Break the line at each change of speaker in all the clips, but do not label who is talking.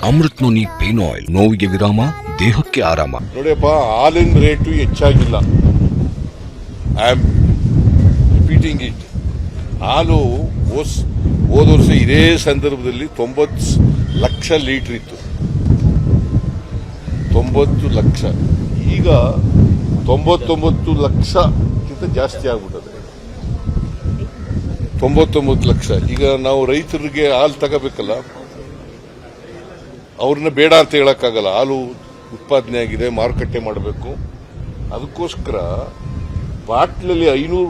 Amrit noni pain oil, ನೋವಿಗೆ ವಿರಾಮ, ದೇಹಕ್ಕೆ ಆರಾಮ.
ನೋಡಿಯಪ್ಪ, ಹಾಲಿನ ರೇಟು ಹೆಚ್ಚಾಗಿಲ್ಲ. I am repeating it. ಹಾಲು ಹೋದ ವರ್ಷ ಇದೇ ಸಂದರ್ಭದಲ್ಲಿ 90 ಲಕ್ಷ ಲೀಟರ್ ಇತ್ತು. 90 ಲಕ್ಷ. ಈಗ 99 ಲಕ್ಷಕ್ಕಿಂತ ಜಾಸ್ತಿ ಆಗ್ಬಿಟ್ಟದೆ. 99 ಲಕ್ಷ. ಈಗ ನಾವು ರೈತರಿಗೆ ಹಾಲು ತಗೋಬೇಕಲ್ಲ, ಅವ್ರನ್ನ ಬೇಡ ಅಂತ ಹೇಳಕ್ಕಾಗಲ್ಲ. ಹಾಲು ಉತ್ಪಾದನೆ ಆಗಿದೆ, ಮಾರುಕಟ್ಟೆ ಮಾಡಬೇಕು. ಅದಕ್ಕೋಸ್ಕರ ಬಾಟ್ಲಲ್ಲಿ 500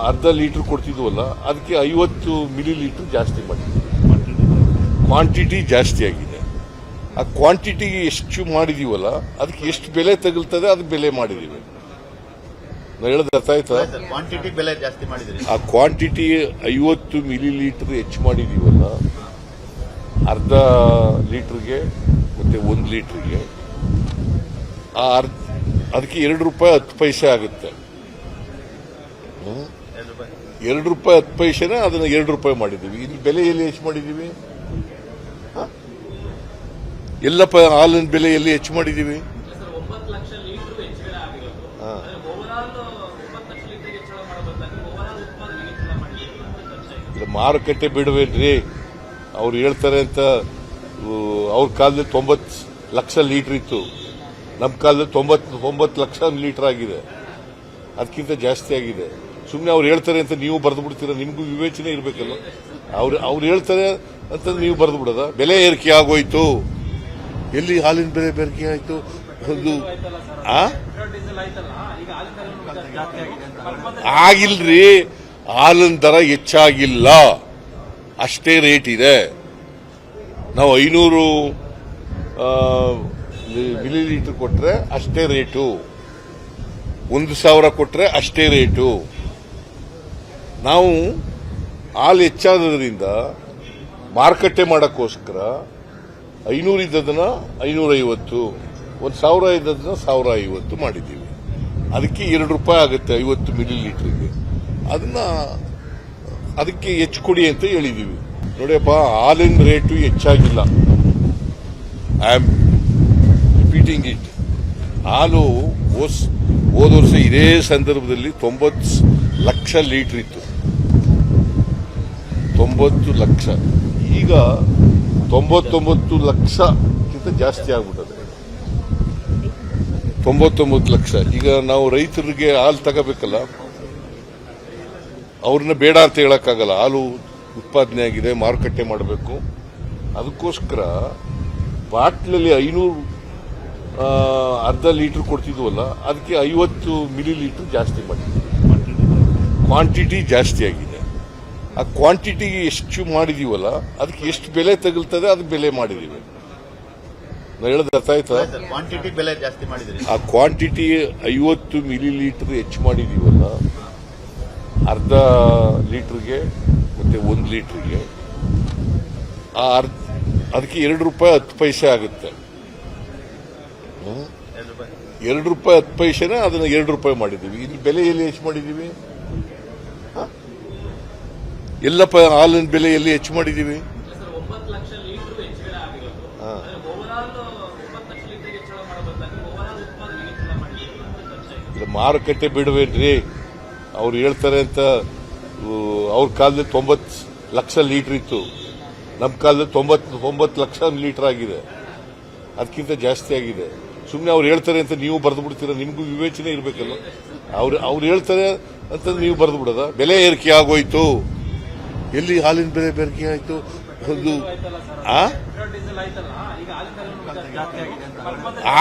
ಅರ್ಧ ಲೀಟರ್ ಕೊಡ್ತಿದ್ವಲ್ಲ, ಅದಕ್ಕೆ 50 ಮಿಲಿ ಲೀಟರ್ ಜಾಸ್ತಿ ಮಾಡಿದ್ವಿ. ಕ್ವಾಂಟಿಟಿ ಜಾಸ್ತಿ ಆಗಿದೆ. ಆ ಕ್ವಾಂಟಿಟಿಗೆ ಎಷ್ಟು ಮಾಡಿದೀವಲ್ಲ, ಅದಕ್ಕೆ ಎಷ್ಟು ಬೆಲೆ ತಗಲ್ತದೆ ಅದು ಬೆಲೆ ಮಾಡಿದೀವಿ. ನಾವು ಹೇಳೋದು ಅರ್ಥ ಆಯ್ತಾ?
ಕ್ವಾಂಟಿಟಿ ಬೆಲೆ ಜಾಸ್ತಿ ಮಾಡಿದ್ರಿ.
ಆ ಕ್ವಾಂಟಿಟಿ 50 ಮಿಲಿ ಲೀಟರ್ ಹೆಚ್ಚು ಮಾಡಿದೀವಲ್ಲ, ಅರ್ಧ ಲೀಟರ್ಗೆ ಮತ್ತೆ 1 ಲೀಟರ್ಗೆ ಅದಕ್ಕೆ ₹2.10 ಆಗುತ್ತೆ. ₹2.10 ಅದನ್ನ ₹2 ಮಾಡಿದೀವಿ. ಇಲ್ಲಿ ಬೆಲೆ ಎಲ್ಲಿ ಹೆಚ್ಚು ಮಾಡಿದೀವಿ? ಎಲ್ಲಪ್ಪ ಹಾಲಿನ ಬೆಲೆ ಎಲ್ಲಿ ಹೆಚ್ಚು ಮಾಡಿದೀವಿ? ಮಾರುಕಟ್ಟೆ ಬಿಡುವೇನ್ರಿ? ಅವ್ರು ಹೇಳ್ತಾರೆ ಅಂತ. ಅವ್ರ ಕಾಲದಲ್ಲಿ 90 ಲಕ್ಷ ಲೀಟರ್ ಇತ್ತು, ನಮ್ಮ ಕಾಲದಲ್ಲಿ 99 ಲಕ್ಷ ಲೀಟರ್ ಆಗಿದೆ. ಅದಕ್ಕಿಂತ ಜಾಸ್ತಿ ಆಗಿದೆ. ಸುಮ್ಮನೆ ಅವ್ರು ಹೇಳ್ತಾರೆ ಅಂತ ನೀವು ಬರೆದು ಬಿಡ್ತೀರ? ನಿಮಗೂ ವಿವೇಚನೆ ಇರಬೇಕಲ್ಲ. ಅವ್ರು ಹೇಳ್ತಾರೆ ಅಂತ ನೀವು ಬರೆದು ಬಿಡೋದ? ಬೆಲೆ ಏರಿಕೆ ಆಗೋಯ್ತು. ಎಲ್ಲಿ ಹಾಲಿನ ಬೆಲೆ ಏರಿಕೆ ಆಯ್ತು? ಒಂದು ಆಗಿಲ್ರಿ, ಹಾಲಿನ ದರ ಹೆಚ್ಚಾಗಿಲ್ಲ, ಅಷ್ಟೇ ರೇಟ್ ಇದೆ. ನಾವು 500 ಮಿಲಿ ಲೀಟರ್ ಕೊಟ್ರೆ ಅಷ್ಟೇ ರೇಟು, 1,000 ಕೊಟ್ರೆ ಅಷ್ಟೇ ರೇಟು. ನಾವು ಹಾಲು ಹೆಚ್ಚಾದ್ರಿಂದ ಮಾರುಕಟ್ಟೆ ಮಾಡೋಕ್ಕೋಸ್ಕರ 500 ಇದ್ದದನ್ನ 550, 1,000 ಇದ್ದದನ್ನ 1,050 ಮಾಡಿದ್ದೀವಿ. ಅದಕ್ಕೆ ₹2 ಆಗುತ್ತೆ 50 ಮಿಲಿ ಲೀಟರ್ಗೆ. ಅದಕ್ಕೆ ಹೆಚ್ಚು ಕೊಡಿ ಅಂತ ಹೇಳಿದೀವಿ. ನೋಡಿಯಪ್ಪ, ಹಾಲಿನ ರೇಟು ಹೆಚ್ಚಾಗಿಲ್ಲ. I am repeating it. ಹಾಲು ಹೋದ ವರ್ಷ ಇದೇ ಸಂದರ್ಭದಲ್ಲಿ 90 ಲಕ್ಷ ಲೀಟರ್ ಇತ್ತು. 90 ಲಕ್ಷ. ಈಗ 99 ಲಕ್ಷಕ್ಕಿಂತ ಜಾಸ್ತಿ ಆಗ್ಬಿಟ್ಟದೆ. 99 ಲಕ್ಷ. ಈಗ ನಾವು ರೈತರಿಗೆ ಹಾಲು ತಗೋಬೇಕಲ್ಲ, ಅವ್ರನ್ನ ಬೇಡ ಅಂತ ಹೇಳಕ್ಕಾಗಲ್ಲ. ಹಾಲು ಉತ್ಪಾದನೆ ಆಗಿದೆ, ಮಾರುಕಟ್ಟೆ ಮಾಡಬೇಕು. ಅದಕ್ಕೋಸ್ಕರ ಬಾಟ್ಲಲ್ಲಿ 500 ಅರ್ಧ ಲೀಟರ್ ಕೊಡ್ತಿದ್ವಲ್ಲ, ಅದಕ್ಕೆ 50 ಮಿಲಿ ಲೀಟರ್ ಜಾಸ್ತಿ ಮಾಡಿದ್ವಿ. ಕ್ವಾಂಟಿಟಿ ಜಾಸ್ತಿ ಆಗಿದೆ. ಆ ಕ್ವಾಂಟಿಟಿಗೆ ಎಷ್ಟು ಮಾಡಿದೀವಲ್ಲ, ಅದಕ್ಕೆ ಎಷ್ಟು ಬೆಲೆ ತಗಲ್ತದೆ ಅದು ಬೆಲೆ ಮಾಡಿದೀವಿ. ನಾವು ಹೇಳೋದು ಅರ್ಥ ಆಯ್ತಾ?
ಕ್ವಾಂಟಿಟಿ ಬೆಲೆ ಜಾಸ್ತಿ ಮಾಡಿದ್ರಿ.
ಆ ಕ್ವಾಂಟಿಟಿ 50 ಮಿಲಿ ಲೀಟರ್ ಹೆಚ್ಚು ಮಾಡಿದೀವಲ್ಲ, ಅರ್ಧ ಲೀಟರ್ಗೆ ಮತ್ತೆ 1 ಲೀಟರ್ಗೆ ಅದಕ್ಕೆ ₹2.10 ಆಗುತ್ತೆ. ₹2.10 ಅದನ್ನ ₹2 ಮಾಡಿದೀವಿ. ಇಲ್ಲಿ ಬೆಲೆ ಎಲ್ಲಿ ಹೆಚ್ಚು ಮಾಡಿದೀವಿ? ಎಲ್ಲಪ್ಪ ಹಾಲಿನ ಬೆಲೆ ಎಲ್ಲಿ ಹೆಚ್ಚು ಮಾಡಿದೀವಿ? ಮಾರುಕಟ್ಟೆ ಬಿಡುವೇನ್ರಿ? ಅವ್ರು ಹೇಳ್ತಾರೆ ಅಂತ. ಅವ್ರ ಕಾಲದಲ್ಲಿ 90 ಲಕ್ಷ ಲೀಟರ್ ಇತ್ತು, ನಮ್ಮ ಕಾಲದಲ್ಲಿ 99 ಲಕ್ಷ ಲೀಟರ್ ಆಗಿದೆ. ಅದಕ್ಕಿಂತ ಜಾಸ್ತಿ ಆಗಿದೆ. ಸುಮ್ಮನೆ ಅವ್ರು ಹೇಳ್ತಾರೆ ಅಂತ ನೀವು ಬರೆದು ಬಿಡ್ತೀರ? ನಿಮಗೂ ವಿವೇಚನೆ ಇರಬೇಕಲ್ಲ. ಅವ್ರು ಹೇಳ್ತಾರೆ ಅಂತ ನೀವು ಬರೆದು ಬಿಡೋದ? ಬೆಲೆ ಏರಿಕೆ ಆಗೋಯ್ತು. ಎಲ್ಲಿ ಹಾಲಿನ ಬೆಲೆ ಏರಿಕೆ ಆಯ್ತು? ಒಂದು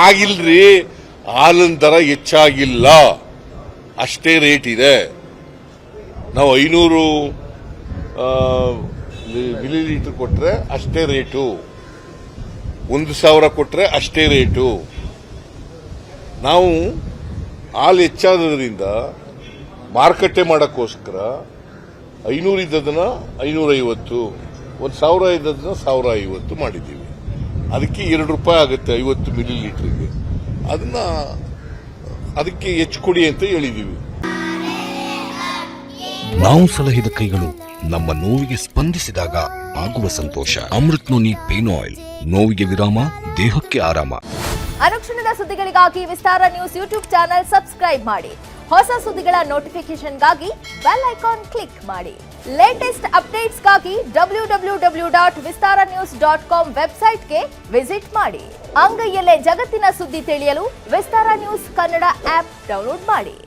ಆಗಿಲ್ರಿ, ಹಾಲಿನ ದರ ಹೆಚ್ಚಾಗಿಲ್ಲ, ಅಷ್ಟೇ ರೇಟ್ ಇದೆ. ನಾವು 500 ಮಿಲಿ ಲೀಟರ್ ಕೊಟ್ರೆ ಅಷ್ಟೇ ರೇಟು, 1,000 ಕೊಟ್ರೆ ಅಷ್ಟೇ ರೇಟು. ನಾವು ಹಾಲು ಹೆಚ್ಚಾದ್ರಿಂದ ಮಾರುಕಟ್ಟೆ ಮಾಡೋಕ್ಕೋಸ್ಕರ 500 ಇದ್ದದನ್ನ 550, 1,000 ಇದ್ದದನ್ನ 1,050 ಮಾಡಿದ್ದೀವಿ. ಅದಕ್ಕೆ ₹2 ಆಗುತ್ತೆ 50 ಮಿಲಿ ಲೀಟರ್ಗೆ. ಅದಕ್ಕೆ ಹೆಚ್ಚು ಕೊಡಿ ಅಂತ ಹೇಳಿದೀವಿ.
ನಾವು ಸಲಹಿದ ಕೈಗಳು ನಮ್ಮ ನೋವಿಗೆ ಸ್ಪಂದಿಸಿದಾಗ ಆಗುವ ಸಂತೋಷ. ಅಮೃತ್ ನೋನಿ ಪೇನ್ ಆಯಿಲ್, ನೋವಿಗೆ ವಿರಾಮ, ದೇಹಕ್ಕೆ ಆರಾಮ.
ಅನುಕ್ಷಣದ ಸುದ್ದಿಗಳಿಗಾಗಿ ವಿಸ್ತಾರ ನ್ಯೂಸ್ ಯೂಟ್ಯೂಬ್ ಚಾನೆಲ್ ಸಬ್ಸ್ಕ್ರೈಬ್ ಮಾಡಿ. ಹೊಸ ಸುದ್ದಿಗಳ ನೋಟಿಫಿಕೇಶನ್ಗಾಗಿ ಬೆಲ್ ಐಕಾನ್ ಕ್ಲಿಕ್ ಮಾಡಿ. ಲೇಟೆಸ್ಟ್ ಅಪ್ಡೇಟ್ಸ್ಗಾಗಿ www.vistaranews.com ವೆಬ್ಸೈಟ್ಗೆ ವಿಸಿಟ್ ಮಾಡಿ. ಅಂಗೈಯಲ್ಲೇ ಜಗತ್ತಿನ ಸುದ್ದಿ ತಿಳಿಯಲು ವಿಸ್ತಾರ ನ್ಯೂಸ್ ಕನ್ನಡ ಆಪ್ ಡೌನ್ಲೋಡ್ ಮಾಡಿ.